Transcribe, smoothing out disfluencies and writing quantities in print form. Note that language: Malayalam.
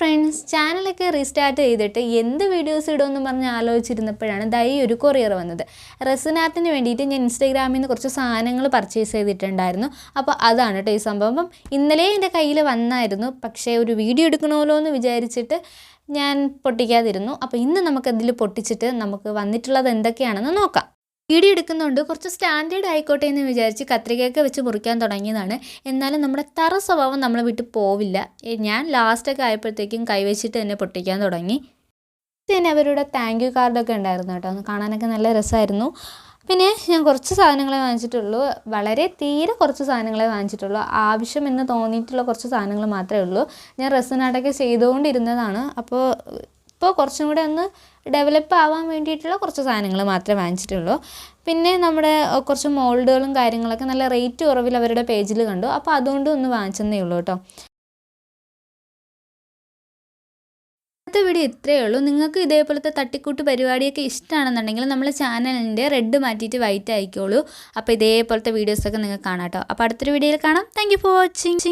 ഫ്രണ്ട്സ്, ചാനലൊക്കെ റീസ്റ്റാർട്ട് ചെയ്തിട്ട് എന്ത് വീഡിയോസ് ഇടുമെന്ന് പറഞ്ഞ് ആലോചിച്ചിരുന്നപ്പോഴാണ് ഈ ഒരു കൊറിയർ വന്നത്. റെസിൻ ആർട്ടിന് വേണ്ടിയിട്ട് ഞാൻ ഇൻസ്റ്റാഗ്രാമിൽ നിന്ന് കുറച്ച് സാധനങ്ങൾ പർച്ചേസ് ചെയ്തിട്ടുണ്ടായിരുന്നു. അപ്പോൾ അതാണ് കേട്ടോ ഈ സംഭവം. അപ്പം ഇന്നലെ എൻ്റെ കയ്യിൽ വന്നായിരുന്നു, പക്ഷേ ഒരു വീഡിയോ എടുക്കണമല്ലോ എന്ന് വിചാരിച്ചിട്ട് ഞാൻ പൊട്ടിക്കാതിരുന്നു. അപ്പോൾ ഇന്ന് നമുക്കതിൽ പൊട്ടിച്ചിട്ട് നമുക്ക് വന്നിട്ടുള്ളത് എന്തൊക്കെയാണെന്ന് നോക്കാം. വീഡിയോ എടുക്കുന്നുണ്ട് കുറച്ച് സ്റ്റാൻഡേർഡ് ആയിക്കോട്ടെ എന്ന് വിചാരിച്ച് കത്രികയൊക്കെ വെച്ച് മുറിക്കാൻ തുടങ്ങിയതാണ്. എന്നാലും നമ്മുടെ തറ സ്വഭാവം നമ്മളെ വിട്ട് പോവില്ല. ഞാൻ ലാസ്റ്റൊക്കെ ആയപ്പോഴത്തേക്കും കൈവച്ചിട്ട് തന്നെ പൊട്ടിക്കാൻ തുടങ്ങി. പിന്നെ അവരുടെ താങ്ക് യു കാർഡൊക്കെ ഉണ്ടായിരുന്നു കേട്ടോ, ഒന്ന് കാണാനൊക്കെ നല്ല രസമായിരുന്നു. പിന്നെ ഞാൻ കുറച്ച് സാധനങ്ങളെ വാങ്ങിച്ചിട്ടുള്ളൂ, വളരെ തീരെ കുറച്ച് സാധനങ്ങളെ വാങ്ങിച്ചിട്ടുള്ളൂ. ആവശ്യമെന്ന് തോന്നിയിട്ടുള്ള കുറച്ച് സാധനങ്ങൾ മാത്രമേ ഉള്ളൂ. ഞാൻ റെസിൻ ആർട്ടൊക്കെ ചെയ്തുകൊണ്ടിരുന്നതാണ്. അപ്പോൾ കുറച്ചും കൂടെ ഒന്ന് ഡെവലപ്പ് ആവാൻ വേണ്ടിയിട്ടുള്ള കുറച്ച് സാധനങ്ങൾ മാത്രമേ വാങ്ങിച്ചിട്ടുള്ളൂ. പിന്നെ നമ്മുടെ കുറച്ച് മോൾഡുകളും കാര്യങ്ങളൊക്കെ നല്ല റേറ്റ് കുറവിൽ അവരുടെ പേജിൽ കണ്ടു. അപ്പോൾ അതുകൊണ്ട് ഒന്ന് വാങ്ങിച്ചെന്നേ ഉള്ളൂ കേട്ടോ. ഇന്നത്തെ വീഡിയോ ഇത്രയേ ഉള്ളൂ. നിങ്ങൾക്ക് ഇതേപോലത്തെ തട്ടിക്കൂട്ട് പരിപാടിയൊക്കെ ഇഷ്ടമാണെന്നുണ്ടെങ്കിൽ നമ്മളെ ചാനലിൻ്റെ റെഡ് മാറ്റിയിട്ട് വൈറ്റ് ആയിക്കോളൂ. അപ്പോൾ ഇതേപോലത്തെ വീഡിയോസൊക്കെ നിങ്ങൾക്ക് കാണാം കേട്ടോ. അപ്പോൾ അടുത്തൊരു വീഡിയോയിൽ കാണാം. Thank you for watching.